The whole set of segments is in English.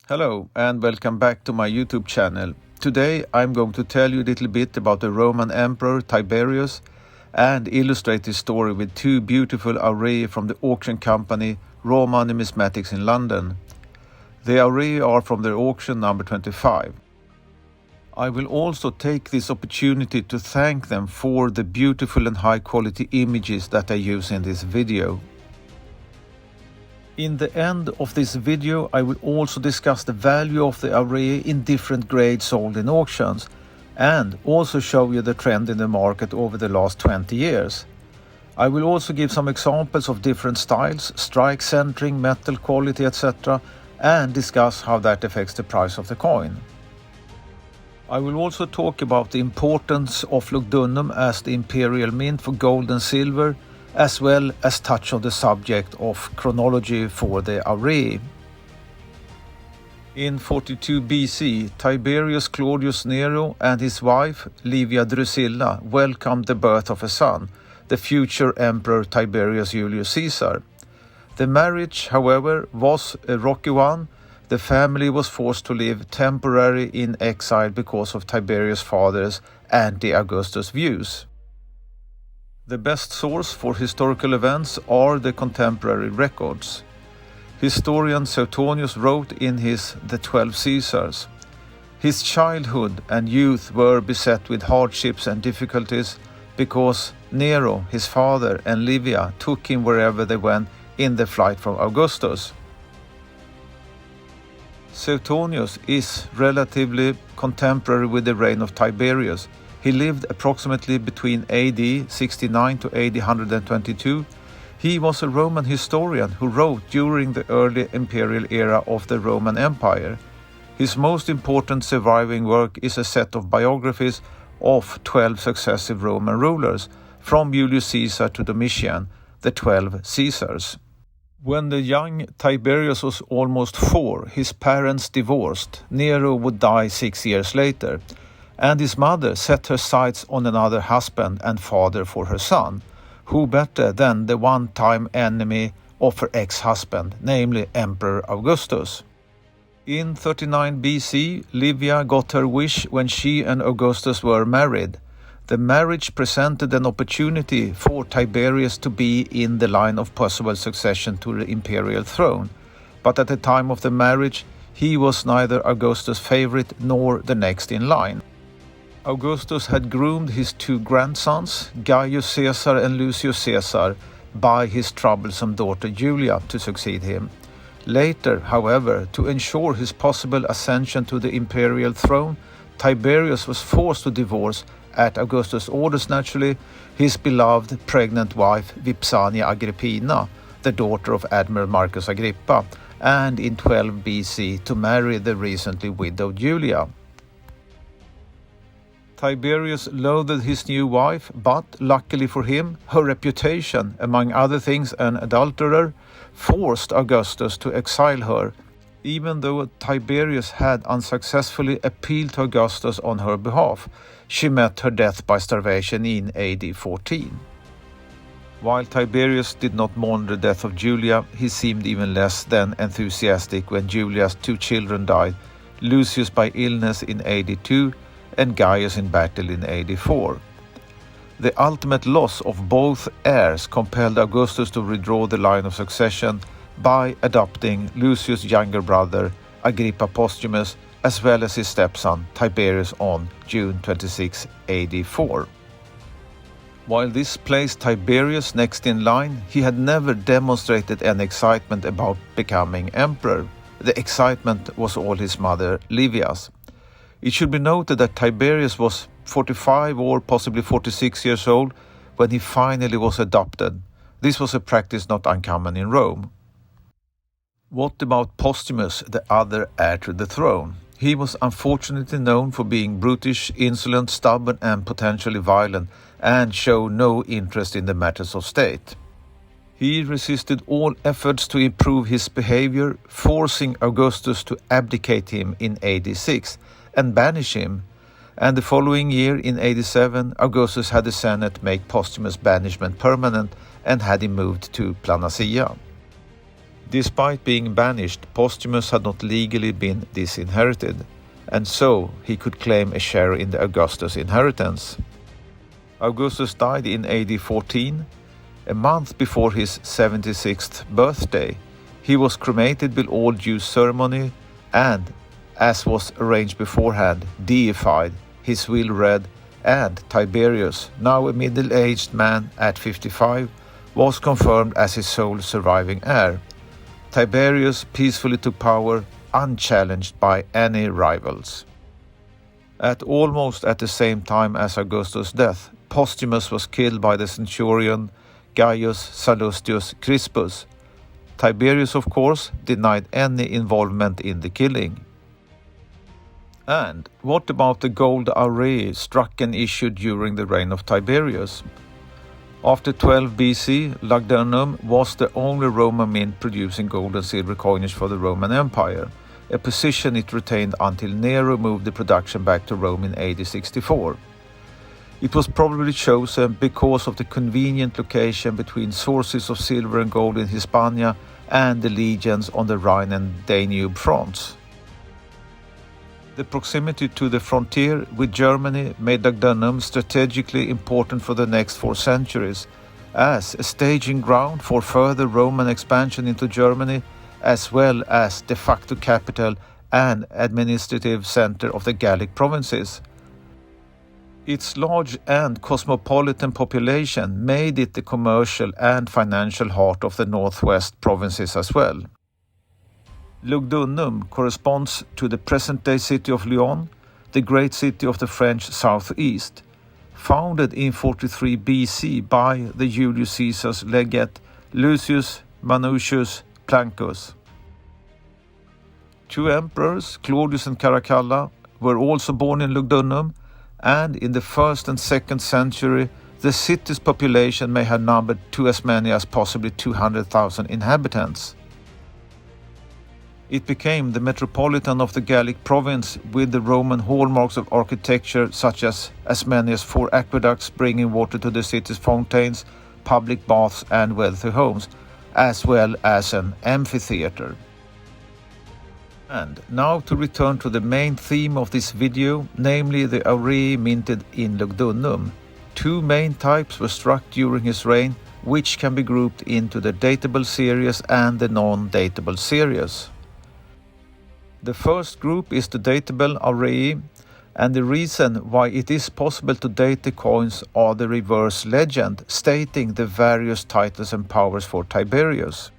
Hello and welcome back to my YouTube channel. Today I'm going to tell you a little bit about the Roman Emperor Tiberius and illustrate his story with two beautiful aureii from the auction company Roma Numismatics in London. The aureii are from their auction number 25. I will also take this opportunity to thank them for the beautiful and high quality images that I use in this video. In the end of this video, I will also discuss the value of the aureii in different grades sold in auctions and also show you the trend in the market over the last 20 years. I will also give some examples of different styles, strike centering, metal quality, etc. and discuss how that affects the price of the coin. I will also talk about the importance of Lugdunum as the imperial mint for gold and silver, as well as touch on the subject of chronology for the aureii. In 42 BC, Tiberius Claudius Nero and his wife Livia Drusilla welcomed the birth of a son, the future Emperor Tiberius Julius Caesar. The marriage, however, was a rocky one. The family was forced to live temporarily in exile because of Tiberius' father's anti-Augustus views. The best source for historical events are the contemporary records. Historian Suetonius wrote in his The 12 Caesars, "His childhood and youth were beset with hardships and difficulties because Nero, his father, and Livia took him wherever they went in the flight from Augustus." Suetonius is relatively contemporary with the reign of Tiberius. He lived approximately between AD 69 to AD 122. He was a Roman historian who wrote during the early imperial era of the Roman Empire. His most important surviving work is a set of biographies of 12 successive Roman rulers, from Julius Caesar to Domitian, the 12 Caesars. When the young Tiberius was almost 4, his parents divorced. Nero would die 6 years later, and his mother set her sights on another husband and father for her son. Who better than the one-time enemy of her ex-husband, namely Emperor Augustus? In 39 BC, Livia got her wish when she and Augustus were married. The marriage presented an opportunity for Tiberius to be in the line of possible succession to the imperial throne, but at the time of the marriage, he was neither Augustus' favorite nor the next in line. Augustus had groomed his two grandsons, Gaius Caesar and Lucius Caesar, by his troublesome daughter Julia to succeed him. Later, however, to ensure his possible ascension to the imperial throne, Tiberius was forced to divorce, at Augustus' orders naturally, his beloved pregnant wife Vipsania Agrippina, the daughter of Admiral Marcus Agrippa, and in 12 BC to marry the recently widowed Julia. Tiberius loathed his new wife, but luckily for him, her reputation, among other things an adulterer, forced Augustus to exile her, even though Tiberius had unsuccessfully appealed to Augustus on her behalf. She met her death by starvation in AD 14. While Tiberius did not mourn the death of Julia, he seemed even less than enthusiastic when Julia's two children died, Lucius by illness in AD 2 and Gaius in battle in AD 4. The ultimate loss of both heirs compelled Augustus to withdraw the line of succession by adopting Lucius' younger brother Agrippa Postumus, as well as his stepson Tiberius on June 26 AD 4. While this placed Tiberius next in line, he had never demonstrated any excitement about becoming emperor. The excitement was all his mother Livia's. It should be noted that Tiberius was 45 or possibly 46 years old when he finally was adopted. This was a practice not uncommon in Rome. What about Postumus, the other heir to the throne? He was unfortunately known for being brutish, insolent, stubborn and potentially violent, and showed no interest in the matters of state. He resisted all efforts to improve his behavior, forcing Augustus to abdicate him in AD 6 and banish him, and the following year in AD 7 Augustus had the Senate make Postumus' banishment permanent and had him moved to Planasia. Despite being banished, Postumus had not legally been disinherited, and so he could claim a share in the Augustus inheritance. Augustus died in AD 14, a month before his 76th birthday. He was cremated with all due ceremony and, as was arranged beforehand, deified, his will read, and Tiberius, now a middle-aged man at 55, was confirmed as his sole surviving heir. Tiberius peacefully took power, unchallenged by any rivals. At almost at the same time as Augustus' death, Postumus was killed by the centurion Gaius Sallustius Crispus. Tiberius, of course, denied any involvement in the killing. And what about the gold aureii struck and issued during the reign of Tiberius? After 12 BC, Lugdunum was the only Roman mint producing gold and silver coinage for the Roman Empire, a position it retained until Nero moved the production back to Rome in AD 64. It was probably chosen because of the convenient location between sources of silver and gold in Hispania and the legions on the Rhine and Danube fronts. The proximity to the frontier with Germany made Lugdunum strategically important for the next 4 centuries, as a staging ground for further Roman expansion into Germany, as well as de facto capital and administrative center of the Gallic provinces. Its large and cosmopolitan population made it the commercial and financial heart of the northwest provinces as well. Lugdunum corresponds to the present-day city of Lyon, the great city of the French southeast, founded in 43 BC by the Julius Caesar's legate Lucius Manutius Plancus. 2 emperors, Claudius and Caracalla, were also born in Lugdunum, and in the 1st and 2nd century the city's population may have numbered to as many as possibly 200,000 inhabitants. It became the metropolitan of the Gallic province with the Roman hallmarks of architecture such as many as 4 aqueducts bringing water to the city's fountains, public baths and wealthy homes, as well as an amphitheater. And now to return to the main theme of this video, namely the aureii minted in Lugdunum. 2 main types were struck during his reign, which can be grouped into the dateable series and the non-dateable series. The first group is the dateable aureii, and the reason why it is possible to date the coins are the reverse legend stating the various titles and powers for Tiberius.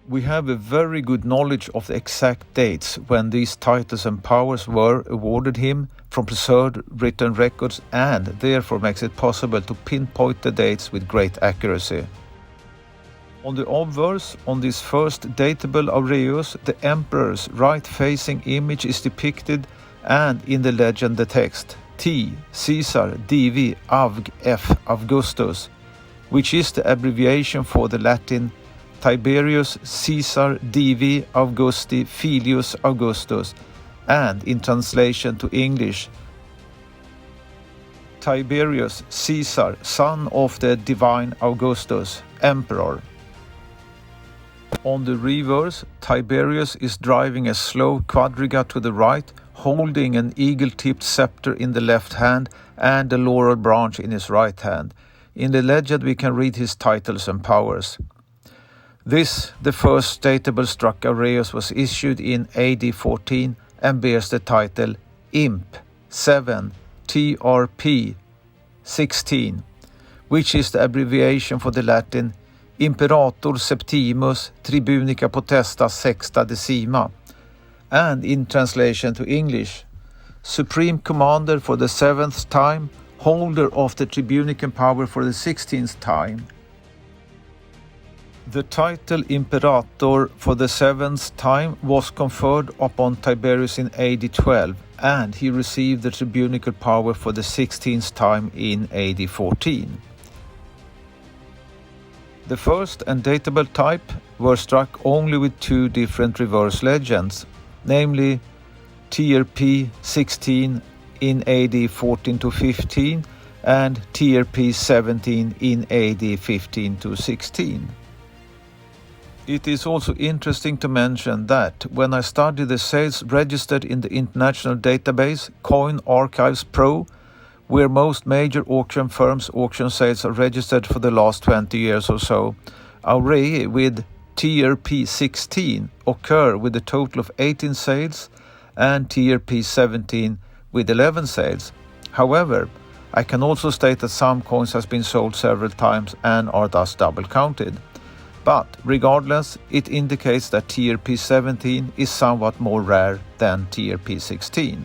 We have a very good knowledge of the exact dates when these titles and powers were awarded him from preserved written records, and therefore makes it possible to pinpoint the dates with great accuracy. On the obverse, on this first dateable aureus, the emperor's right-facing image is depicted, and in the legend the text T. Caesar Divi Avg F. Augustus, which is the abbreviation for the Latin Tiberius Caesar Divi Augusti Filius Augustus, and in translation to English, Tiberius Caesar, son of the divine Augustus, emperor. On the reverse, Tiberius is driving a slow quadriga to the right, holding an eagle-tipped scepter in the left hand and a laurel branch in his right hand. In the legend we can read his titles and powers. This, the first dateable struck aureus, was issued in AD 14 and bears the title Imp 7 TRP 16, which is the abbreviation for the Latin Imperator Septimus Tribunica Potesta Sexta Decima, and in translation to English, Supreme Commander for the 7th time, holder of the tribunican power for the 16th time. The title Imperator for the 7th time was conferred upon Tiberius in AD 12, and he received the tribunical power for the 16th time in AD 14. The first and dateable type were struck only with 2 different reverse legends, namely TRP 16 in AD 14 to 15 and TRP 17 in AD 15 to 16. It is also interesting to mention that when I studied the sales registered in the international database Coin Archives Pro, where most major auction firms' auction sales are registered for the last 20 years or so, aureii with TRP16 occur with a total of 18 sales and TRP17 with 11 sales. However, I can also state that some coins has been sold several times and are thus double counted. But regardless, it indicates that TRP17 is somewhat more rare than TRP16.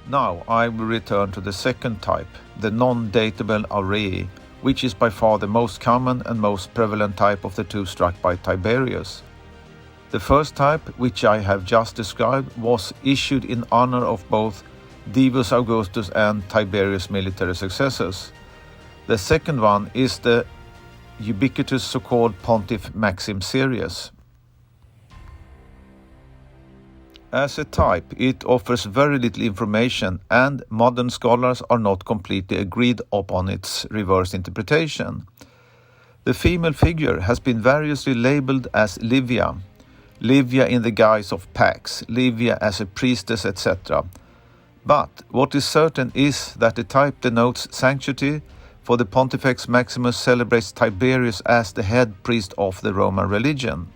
Now I will return to the second type, the non-dateable aureii, which is by far the most common and most prevalent type of the two struck by Tiberius. The first type, which I have just described, was issued in honor of both Divus Augustus and Tiberius' military successors. The second one is the ubiquitous so-called PONTIF MAXIM series. As a type, it offers very little information, and modern scholars are not completely agreed upon its reverse interpretation. The female figure has been variously labeled as Livia, Livia in the guise of Pax, Livia as a priestess, etc. But what is certain is that the type denotes sanctity, for the Pontifex Maximus celebrates Tiberius as the head priest of the Roman religion.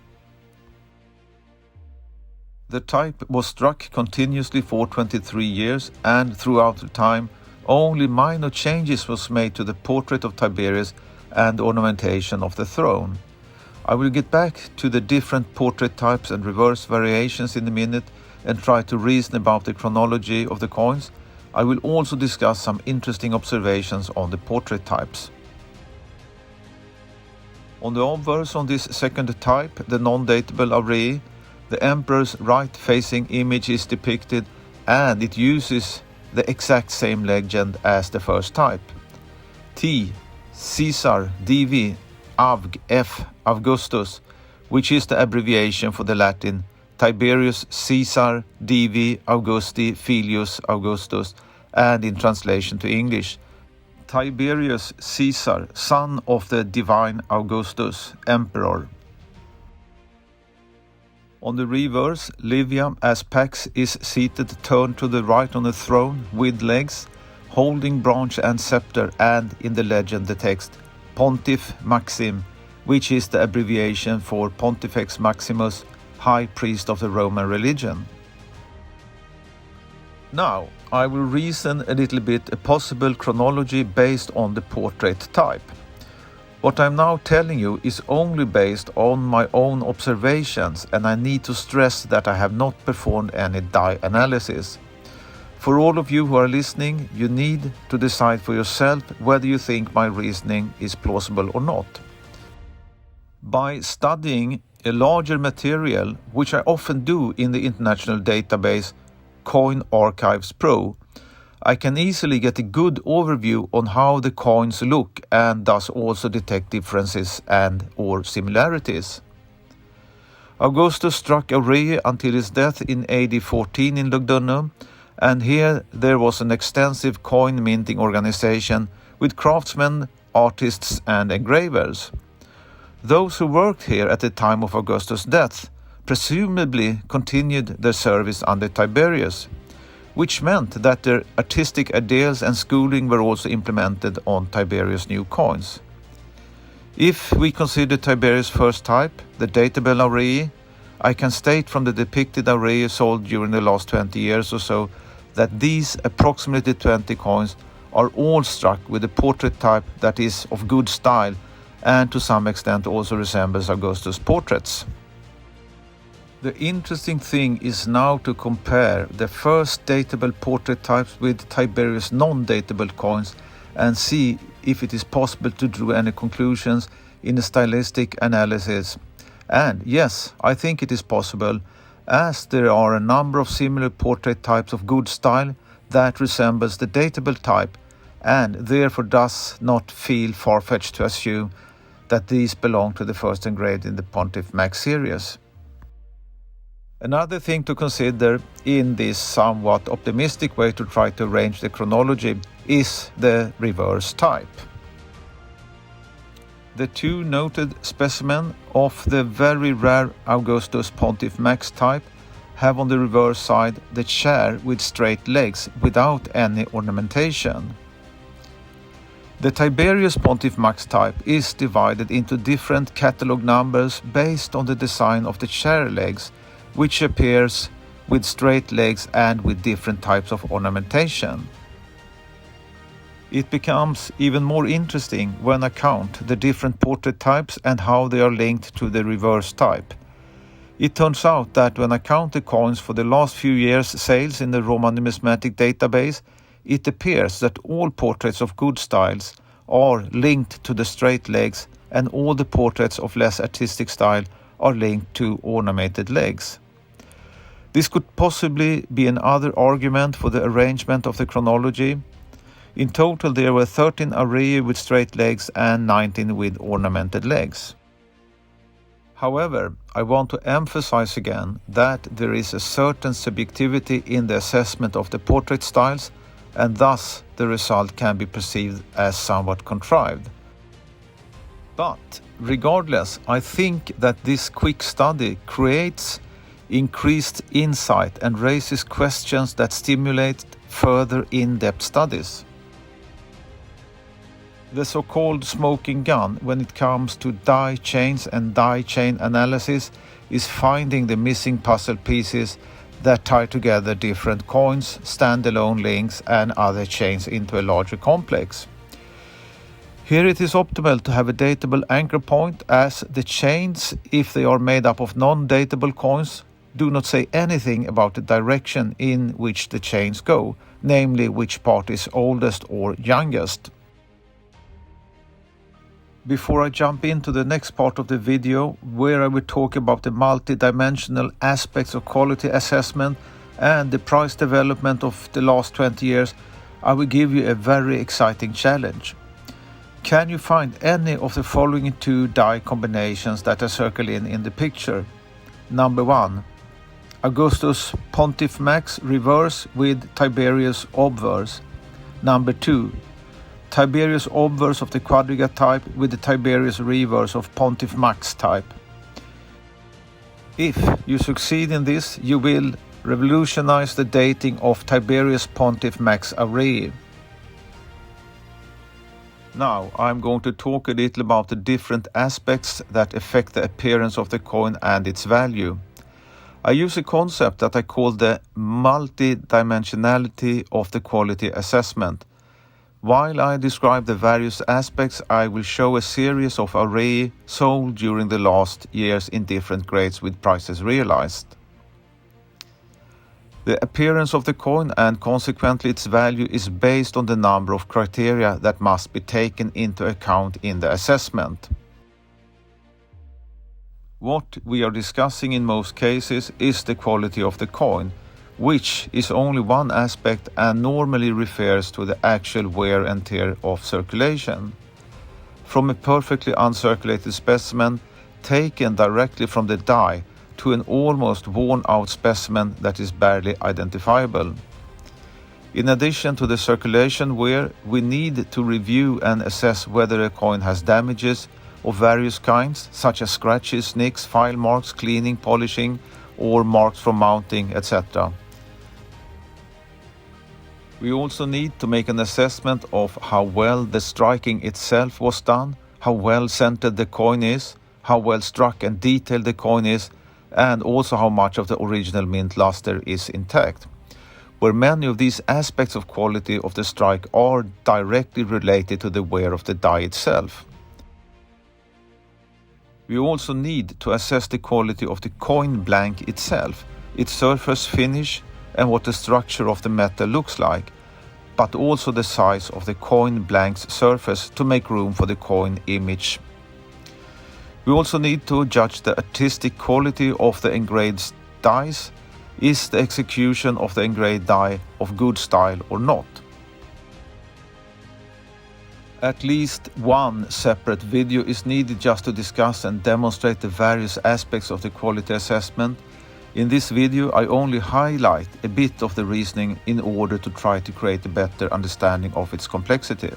The type was struck continuously for 23 years, and throughout the time only minor changes was made to the portrait of Tiberius and the ornamentation of the throne. I will get back to the different portrait types and reverse variations in a minute and try to reason about the chronology of the coins. I will also discuss some interesting observations on the portrait types. On the obverse on this second type, the non-dateable aureii, the emperor's right-facing image is depicted, and it uses the exact same legend as the first type. T. Caesar Divi Avg F Augustus, which is the abbreviation for the Latin Tiberius Caesar Divi Augusti Filius Augustus, and in translation to English, Tiberius Caesar, son of the divine Augustus, emperor. On the reverse, Livia as Pax is seated turned to the right on a throne with legs, holding branch and scepter, and in the legend the text Pontif Maxim, which is the abbreviation for Pontifex Maximus, high priest of the Roman religion. Now, I will reason a little bit a possible chronology based on the portrait type. What I'm now telling you is only based on my own observations, and I need to stress that I have not performed any die analysis. For all of you who are listening, you need to decide for yourself whether you think my reasoning is plausible or not. By studying a larger material, which I often do in the international database Coin Archives Pro, I can easily get a good overview on how the coins look and thus also detect differences and or similarities. Augustus struck aureii until his death in AD 14 in Lugdunum, and here there was an extensive coin minting organization with craftsmen, artists and engravers. Those who worked here at the time of Augustus' death presumably continued their service under Tiberius, which meant that their artistic ideals and schooling were also implemented on Tiberius' new coins. If we consider Tiberius' first type, the dateable aureii, I can state from the depicted aureii sold during the last 20 years or so that these approximately 20 coins are all struck with a portrait type that is of good style and to some extent also resembles Augustus' portraits. The interesting thing is now to compare the first dateable portrait types with Tiberius' non-dateable coins and see if it is possible to draw any conclusions in a stylistic analysis. And yes, I think it is possible, as there are a number of similar portrait types of good style that resembles the dateable type, and therefore does not feel far-fetched to assume that these belong to the first engraved in the Pontif Max series. Another thing to consider in this somewhat optimistic way to try to arrange the chronology is the reverse type. The two noted specimens of the very rare Augustus Pontiff Max type have on the reverse side the chair with straight legs without any ornamentation. The Tiberius Pontiff Max type is divided into different catalog numbers based on the design of the chair legs, which appears with straight legs and with different types of ornamentation. It becomes even more interesting when I count the different portrait types and how they are linked to the reverse type. It turns out that when I count the coins for the last few years' sales in the Roman Numismatik database, it appears that all portraits of good styles are linked to the straight legs and all the portraits of less artistic style are linked to ornamented legs. This could possibly be another argument for the arrangement of the chronology. In total there were 13 aureii with straight legs and 19 with ornamented legs. However, I want to emphasize again that there is a certain subjectivity in the assessment of the portrait styles, and thus the result can be perceived as somewhat contrived. But regardless, I think that this quick study creates increased insight and raises questions that stimulate further in-depth studies. The so-called smoking gun when it comes to die chains and die chain analysis is finding the missing puzzle pieces that tie together different coins, standalone links and other chains into a larger complex. Here it is optimal to have a dateable anchor point, as the chains, if they are made up of non-dateable coins, do not say anything about the direction in which the chains go, namely which part is oldest or youngest. Before I jump into the next part of the video, where I will talk about the multi-dimensional aspects of quality assessment and the price development of the last 20 years, I will give you a very exciting challenge. Can you find any of the following two die combinations that I circle in the picture? Number 1. Augustus Pontiff Max reverse with Tiberius obverse. Number 2. Tiberius obverse of the quadriga type with the Tiberius reverse of Pontiff Max type. If you succeed in this, you will revolutionize the dating of Tiberius Pontiff Max aureii. Now I'm going to talk a little about the different aspects that affect the appearance of the coin and its value. I use a concept that I call the multi-dimensionality of the quality assessment. While I describe the various aspects, I will show a series of aureii sold during the last years in different grades with prices realized. The appearance of the coin and consequently its value is based on the number of criteria that must be taken into account in the assessment. What we are discussing in most cases is the quality of the coin, which is only one aspect and normally refers to the actual wear and tear of circulation. From a perfectly uncirculated specimen taken directly from the die to an almost worn out specimen that is barely identifiable. In addition to the circulation wear, we need to review and assess whether a coin has damages of various kinds, such as scratches, nicks, file marks, cleaning, polishing, or marks from mounting, etc. We also need to make an assessment of how well the striking itself was done, how well centered the coin is, how well struck and detailed the coin is, and also how much of the original mint luster is intact, where many of these aspects of quality of the strike are directly related to the wear of the die itself. We also need to assess the quality of the coin blank itself, its surface finish, and what the structure of the metal looks like, but also the size of the coin blank's surface to make room for the coin image. We also need to judge the artistic quality of the engraved dies. Is the execution of the engraved die of good style or not? At least one separate video is needed just to discuss and demonstrate the various aspects of the quality assessment. In this video, I only highlight a bit of the reasoning in order to try to create a better understanding of its complexity.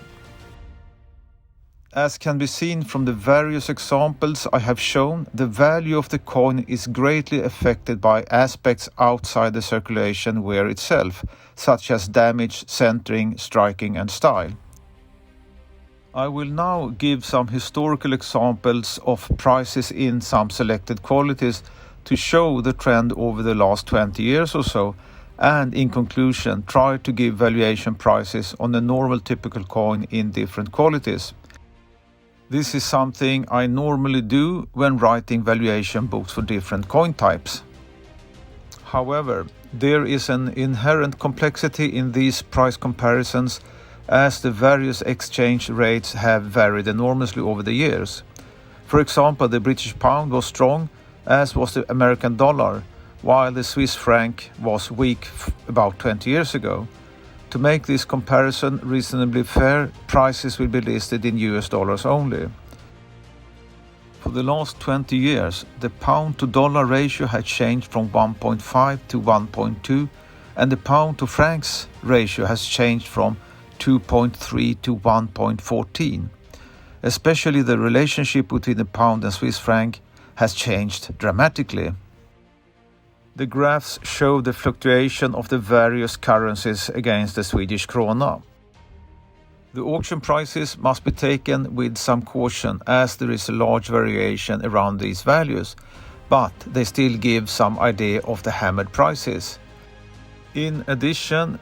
As can be seen from the various examples I have shown, the value of the coin is greatly affected by aspects outside the circulation wear itself, such as damage, centering, striking and style. I will now give some historical examples of prices in some selected qualities to show the trend over the last 20 years or so, and in conclusion try to give valuation prices on a normal typical coin in different qualities. This is something I normally do when writing valuation books for different coin types. However, there is an inherent complexity in these price comparisons, as the various exchange rates have varied enormously over the years. For example, the British pound was strong, as was the American dollar, while the Swiss franc was weak about 20 years ago. To make this comparison reasonably fair, prices will be listed in US dollars only. For the last 20 years, the pound to dollar ratio has changed from 1.5 to 1.2, and the pound to francs ratio has changed from 2.3 to 1.14. Especially the relationship between the pound and Swiss franc has changed dramatically. The graphs show the fluctuation of the various currencies against the Swedish krona. The auction prices must be taken with some caution, as there is a large variation around these values, but they still give some idea of the hammered prices. In addition,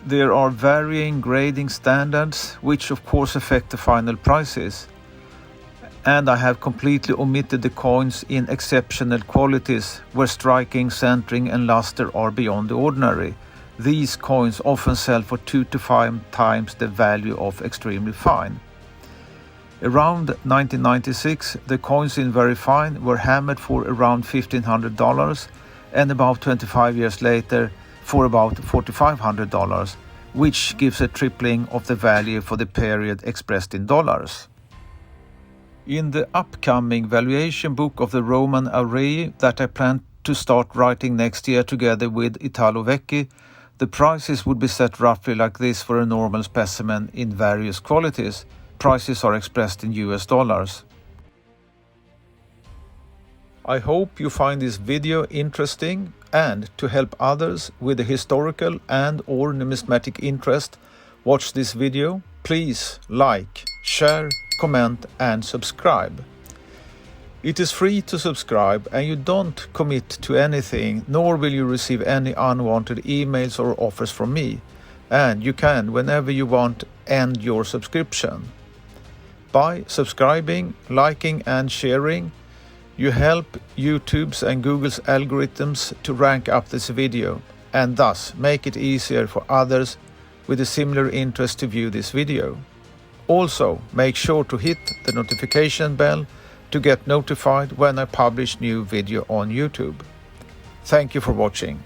there are varying grading standards, which of course affect the final prices. And I have completely omitted the coins in exceptional qualities, where striking, centering and luster are beyond the ordinary. These coins often sell for 2 to 5 times the value of extremely fine. Around 1996, the coins in very fine were hammered for around $1,500, and about 25 years later for about $4,500, which gives a tripling of the value for the period expressed in dollars. In the upcoming valuation book of the Roman aureii that I plan to start writing next year together with Italo Vecchi, the prices would be set roughly like this for a normal specimen in various qualities. Prices are expressed in US dollars. I hope you find this video interesting, and to help others with a historical and or numismatic interest watch this video, please like, share, comment and subscribe. It is free to subscribe and you don't commit to anything, nor will you receive any unwanted emails or offers from me, and you can, whenever you want, end your subscription. By subscribing, liking and sharing, you help YouTube's and Google's algorithms to rank up this video and thus make it easier for others with a similar interest to view this video. Also, make sure to hit the notification bell to get notified when I publish new video on YouTube. Thank you for watching.